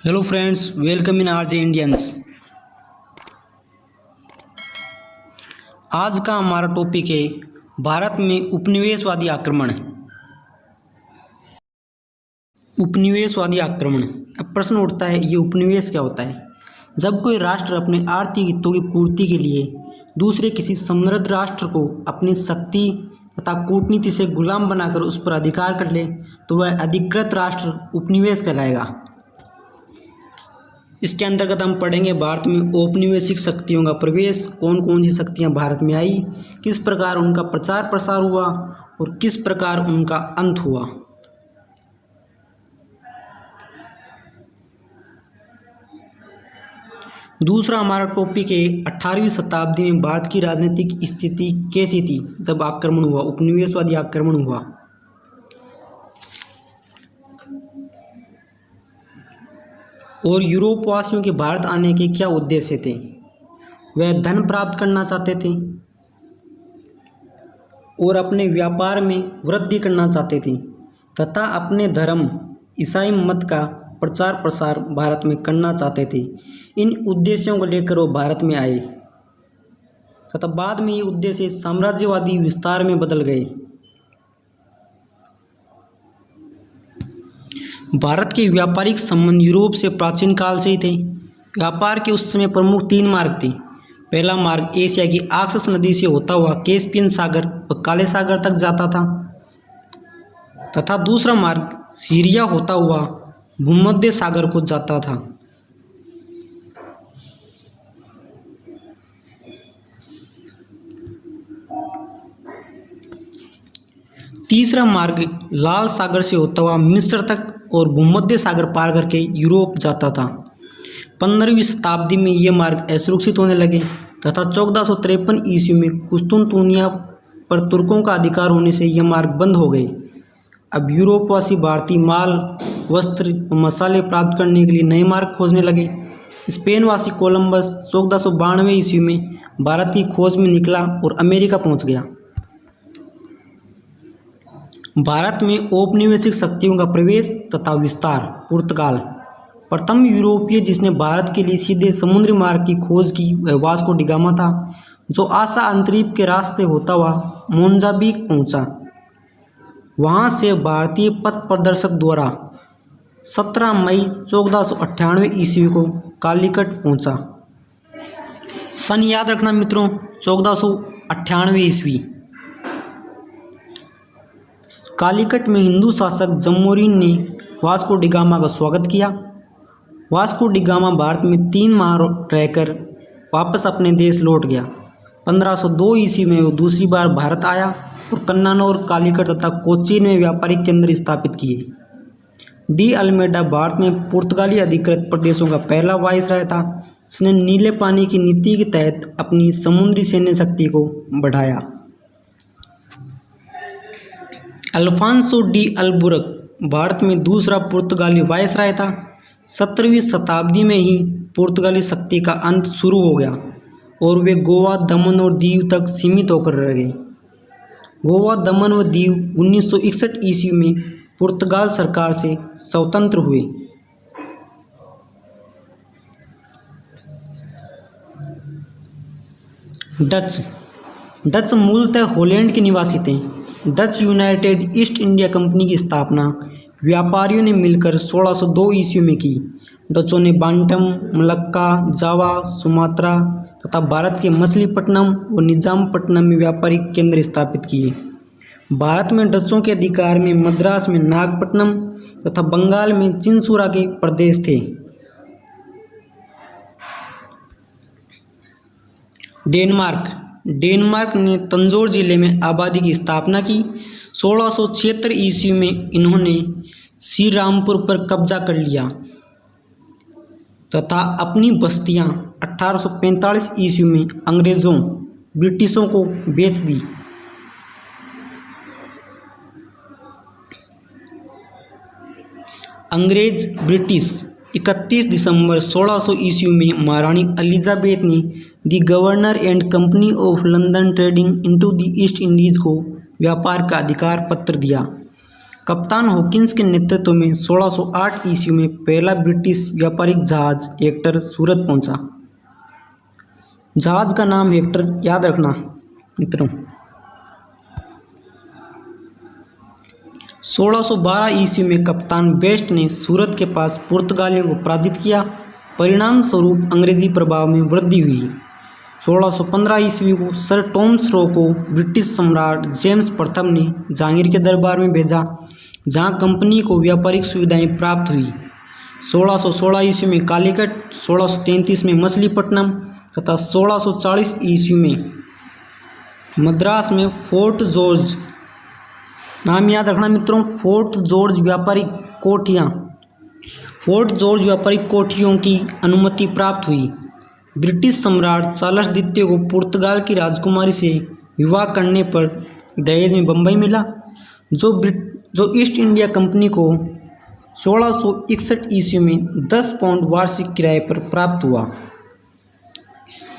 Hello friends, welcome in RJ Indians. आज का हमारा टॉपिक है भारत में उपनिवेशवादी आक्रमण। उपनिवेशवादी आक्रमण। अब प्रश्न उठता है, ये उपनिवेश क्या होता है? जब कोई राष्ट्र अपने आर्थिक हितों की पूर्ति के लिए दूसरे किसी समृद्ध राष्ट्र को अपनी शक्ति तथा कूटनीति से गुलाम बनाकर उस पर अधिकार कर ले तो वह अधिकृत राष्ट्र उपनिवेश कहलाएगा। इसके अंतर्गत हम पढ़ेंगे भारत में औपनिवेशिक शक्तियों का प्रवेश, कौन कौन सी शक्तियां भारत में आई, किस प्रकार उनका प्रचार प्रसार हुआ और किस प्रकार उनका अंत हुआ। दूसरा हमारा टॉपिक है 18वीं शताब्दी में भारत की राजनीतिक स्थिति कैसी थी जब आक्रमण हुआ, उपनिवेशवादी आक्रमण हुआ। और यूरोप वासियों के भारत आने के क्या उद्देश्य थे? वह धन प्राप्त करना चाहते थे और अपने व्यापार में वृद्धि करना चाहते थे तथा अपने धर्म ईसाई मत का प्रचार प्रसार भारत में करना चाहते थे। इन उद्देश्यों को लेकर वो भारत में आए तथा बाद में ये उद्देश्य साम्राज्यवादी विस्तार में बदल गए। भारत के व्यापारिक संबंध यूरोप से प्राचीन काल से ही थे। व्यापार के उस समय प्रमुख 3 मार्ग थे। पहला मार्ग एशिया की आक्सस नदी से होता हुआ कैस्पियन सागर व काले सागर तक जाता था तथा दूसरा मार्ग सीरिया होता हुआ भूमध्य सागर को जाता था। तीसरा मार्ग लाल सागर से होता हुआ मिस्र तक और भूमध्य सागर पार करके यूरोप जाता था। 15वीं शताब्दी में ये मार्ग असुरक्षित होने लगे तथा 1453 ईस्वी में कुस्तुनतुनिया पर तुर्कों का अधिकार होने से ये मार्ग बंद हो गए। अब यूरोपवासी भारतीय माल, वस्त्र और मसाले प्राप्त करने के लिए नए मार्ग खोजने लगे। स्पेनवासी कोलंबस 1492 ईस्वी में भारत की खोज में निकला और अमेरिका पहुंच गया। भारत में औपनिवेशिक शक्तियों का प्रवेश तथा विस्तार। पुर्तगाल प्रथम यूरोपीय जिसने भारत के लिए सीधे समुद्री मार्ग की खोज की वह वास्को डी गामा था, जो आशा अंतरीप के रास्ते होता हुआ मोजाम्बिक पहुंचा। वहां से भारतीय पथ प्रदर्शक द्वारा 17 मई 1498 ईस्वी को कालीकट पहुंचा। सन याद रखना मित्रों, 1498 ईस्वी। कालीकट में हिंदू शासक जमोरिन ने वास्को डी गामा का स्वागत किया। वास्को डी गामा भारत में 3 माह रहकर वापस अपने देश लौट गया। 1502 ईस्वी में वो दूसरी बार भारत आया और कन्नानौर, कालीकट तथा कोचीन में व्यापारिक केंद्र स्थापित किए। डी अल्मेडा भारत में पुर्तगाली अधिकृत प्रदेशों का पहला वाइसराय था। उसने नीले पानी की नीति के तहत अपनी समुद्री सैन्य शक्ति को बढ़ाया। अल्फांसो डी अल्बुकर्क भारत में दूसरा पुर्तगाली वाइसराय था। 17वीं शताब्दी में ही पुर्तगाली शक्ति का अंत शुरू हो गया और वे गोवा, दमन और दीव तक सीमित होकर रह गए। गोवा, दमन व दीव 1961 ईस्वी में पुर्तगाल सरकार से स्वतंत्र हुए। डच मूलतः हॉलैंड के निवासी थे। Dutch United east India company की स्थापना व्यापारियों ने मिलकर 1602 ईस्वी में की। डचों ने बांटम, मलक्का, जावा, सुमात्रा तथा भारत के मछलीपट्टनम और निजामपट्टनम में व्यापारिक केंद्र स्थापित किए। भारत में डचों के अधिकार में मद्रास में नागपट्टनम तथा बंगाल में चिंसुरा के प्रदेश थे। डेनमार्क ने तंजौर जिले में आबादी की स्थापना की। 1676 ईस्वी में इन्होंने श्रीरामपुर पर कब्जा कर लिया तथा अपनी बस्तियां 1845 ईस्वी में ब्रिटिशों को बेच दी। ब्रिटिश 31 दिसंबर 1600 ईस्वी में महारानी एलिजाबेथ ने the Governor and Company of London trading into the East Indies को व्यापार का अधिकार पत्र दिया। कप्तान हॉकिंस के नेतृत्व में 1608 ईस्वी में पहला ब्रिटिश व्यापारिक जहाज हेक्टर सूरत पहुंचा। जहाज का नाम हेक्टर याद रखना मित्रों। 1612 ईस्वी में कप्तान बेस्ट ने सूरत के पास पुर्तगालियों को पराजित किया। परिणाम स्वरूप अंग्रेजी प्रभाव में वृद्धि हुई। 1615 ईस्वी को सर टॉमस रो को ब्रिटिश सम्राट जेम्स प्रथम ने जहांगीर के दरबार में भेजा, जहां कंपनी को व्यापारिक सुविधाएं प्राप्त हुई। 1616 ईस्वी में कालीकट, 1633 में मछलीपट्टनम तथा 1640 ईस्वी में मद्रास में फोर्ट जॉर्ज, नाम याद रखना मित्रों, फोर्ट जॉर्ज व्यापारिक कोठियाँ, फोर्ट जॉर्ज व्यापारिक कोठियों की अनुमति प्राप्त हुई। ब्रिटिश सम्राट चार्ल्स द्वितीय को पुर्तगाल की राजकुमारी से विवाह करने पर दहेज में बम्बई मिला, जो ईस्ट इंडिया कंपनी को 1661 ईस्वी में 10 पाउंड वार्षिक किराए पर प्राप्त हुआ।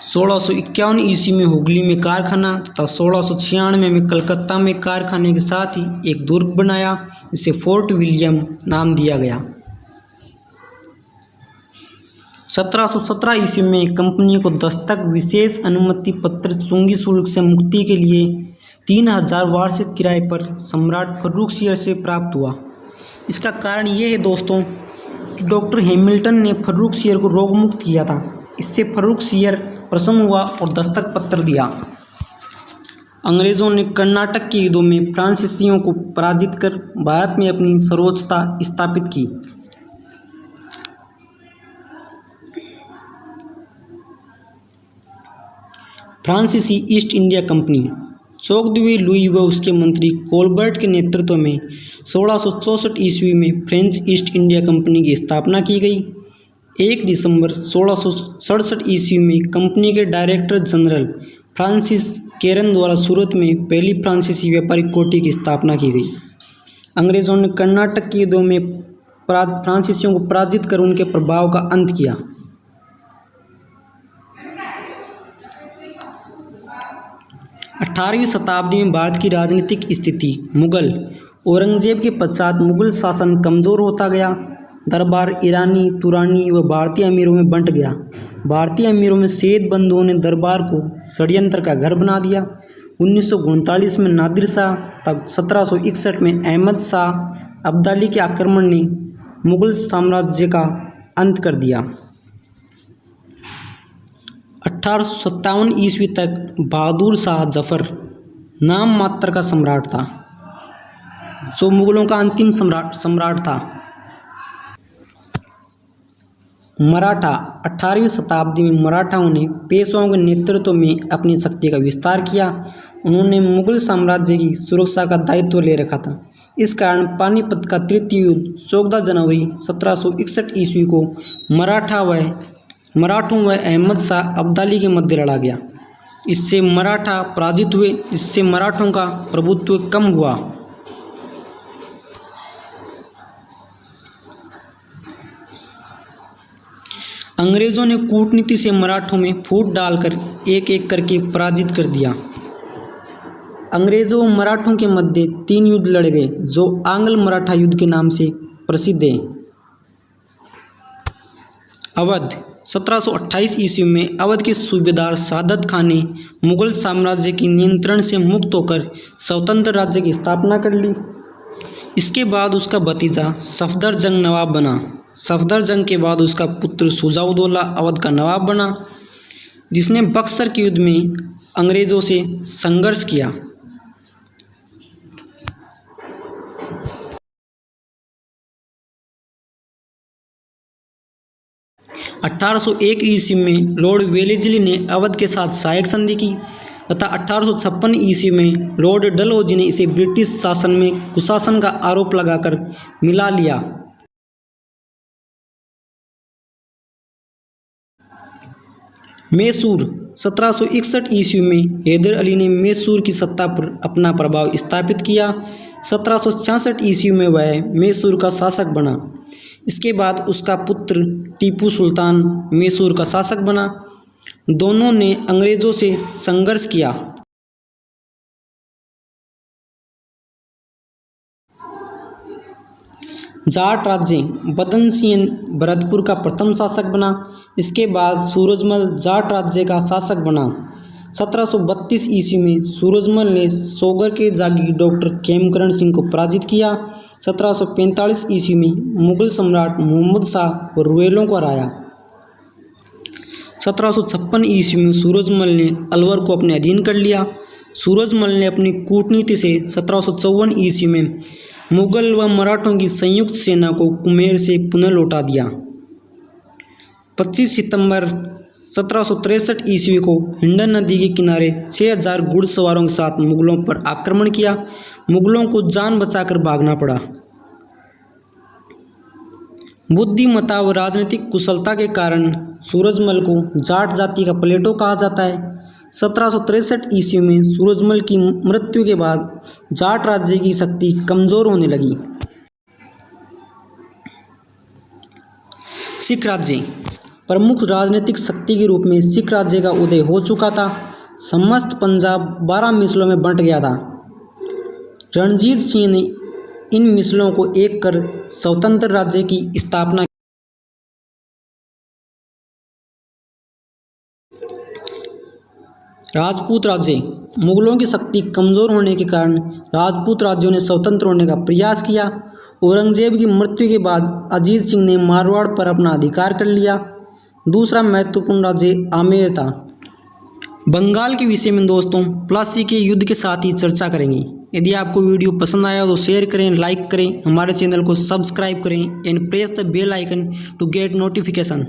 1651 ईस्वी में हुगली में कारखाना तथा 1696 में कलकत्ता में कारखाने के साथ ही एक दुर्ग बनाया, जिसे फोर्ट विलियम नाम दिया गया। 1717 ईस्वी में कंपनी को दस्तक विशेष अनुमति पत्र चुंगी शुल्क से मुक्ति के लिए 3000 वार्षिक किराए पर सम्राट फर्रुख सियर से प्राप्त हुआ। इसका कारण ये है दोस्तों कि डॉक्टर हैमिल्टन ने फर्रुख सियर को रोग मुक्त किया था। इससे फर्रुख सियर प्रसन्न हुआ और दस्तक पत्र दिया। अंग्रेज़ों ने कर्नाटक के युद्धों में फ्रांसीसियों को पराजित कर भारत में अपनी सर्वोच्चता स्थापित की। फ्रांसीसी ईस्ट इंडिया कंपनी, चौकदुवे लुई व उसके मंत्री कोलबर्ट के नेतृत्व में 1664 ईस्वी में फ्रेंच ईस्ट इंडिया कंपनी की स्थापना की गई। 1 दिसंबर 1667 ईस्वी में कंपनी के डायरेक्टर जनरल फ्रांसिस केरन द्वारा सूरत में पहली फ्रांसीसी व्यापारिक कोठी की स्थापना की गई। अंग्रेज़ों ने कर्नाटक के युद्धों में फ्रांसीसियों को पराजित कर उनके प्रभाव का अंत किया। 18वीं शताब्दी में भारत की राजनीतिक स्थिति मुगल औरंगजेब के पश्चात मुगल शासन कमज़ोर होता गया। दरबार ईरानी, तुरानी व भारतीय अमीरों में बंट गया। भारतीय अमीरों में सैयद बंधुओं ने दरबार को षड्यंत्र का घर बना दिया। 1939 में नादिर शाह तक 1761 में अहमद शाह अब्दाली के आक्रमण ने मुगल साम्राज्य का अंत कर दिया। 1857 ईस्वी तक बहादुर शाह जफर नाम मात्र का सम्राट था, जो मुगलों का अंतिम सम्राट था। मराठा, 18वीं शताब्दी में मराठाओं ने पेशवाओं के नेतृत्व में अपनी शक्ति का विस्तार किया। उन्होंने मुगल साम्राज्य की सुरक्षा का दायित्व ले रखा था। इस कारण पानीपत का तृतीय युद्ध 14 जनवरी 1761 ईस्वी को मराठों व अहमद शाह अब्दाली के मध्य लड़ा गया। इससे मराठा पराजित हुए, इससे मराठों का प्रभुत्व कम हुआ। अंग्रेज़ों ने कूटनीति से मराठों में फूट डालकर एक एक करके पराजित कर दिया। अंग्रेज़ों व मराठों के मध्य 3 युद्ध लड़े गए, जो आंग्ल मराठा युद्ध के नाम से प्रसिद्ध है। अवध, 1728 ईस्वी में अवध के सूबेदार सादत खान ने मुगल साम्राज्य के नियंत्रण से मुक्त होकर स्वतंत्र राज्य की स्थापना कर ली। इसके बाद उसका भतीजा सफदरजंग नवाब बना। सफदरजंग के बाद उसका पुत्र शुजाउद्दौला अवध का नवाब बना, जिसने बक्सर के युद्ध में अंग्रेज़ों से संघर्ष किया। 1801 ईस्वी में लॉर्ड वेलेस्ली ने अवध के साथ सहायक संधि की तथा 1856 ईस्वी में लॉर्ड डलहौजी ने इसे ब्रिटिश शासन में कुशासन का आरोप लगाकर मिला लिया। मैसूर, 1761 ईस्वी में हैदर अली ने मैसूर की सत्ता पर अपना प्रभाव स्थापित किया। 1766 ईस्वी में वह मैसूर का शासक बना। इसके बाद उसका पुत्र टीपू सुल्तान मैसूर का शासक बना। दोनों ने अंग्रेज़ों से संघर्ष किया। जाट राज्य बदन सिंह भरतपुर का प्रथम शासक बना। इसके बाद सूरजमल जाट राज्य का शासक बना। 1732 ईस्वी में सूरजमल ने सोगर के जागीर डॉक्टर खेमकरण सिंह को पराजित किया। 1745 ईस्वी में मुगल सम्राट मोहम्मद शाह और रुएलों को हराया। 1756 ईस्वी में सूरजमल ने अलवर को अपने अधीन कर लिया। सूरजमल ने अपनी कूटनीति से 1754 ईस्वी में मुगल व मराठों की संयुक्त सेना को कुमेर से पुनः लौटा दिया। 25 सितंबर 1763 ईस्वी को हिंडन नदी के किनारे 6000 घुड़सवारों के साथ मुगलों पर आक्रमण किया। मुगलों को जान बचाकर भागना पड़ा। बुद्धिमत्ता व राजनीतिक कुशलता के कारण सूरजमल को जाट जाति का प्लेटो कहा जाता है। 1763 ईस्वी में सूरजमल की मृत्यु के बाद जाट राज्य की शक्ति कमजोर होने लगी। सिख राज्य प्रमुख राजनीतिक शक्ति के रूप में सिख राज्य का उदय हो चुका था। समस्त पंजाब 12 मिसलों में बंट गया था। रणजीत सिंह ने इन मिसलों को एक कर स्वतंत्र राज्य की स्थापना। राजपूत राज्य मुगलों की शक्ति कमज़ोर होने के कारण राजपूत राज्यों ने स्वतंत्र होने का प्रयास किया। औरंगजेब की मृत्यु के बाद अजीत सिंह ने मारवाड़ पर अपना अधिकार कर लिया। दूसरा महत्वपूर्ण राज्य आमेर था। बंगाल के विषय में दोस्तों प्लासी के युद्ध के साथ ही चर्चा करेंगे। यदि आपको वीडियो पसंद आया तो शेयर करें, लाइक करें, हमारे चैनल को सब्सक्राइब करें and press the bell icon to get notification.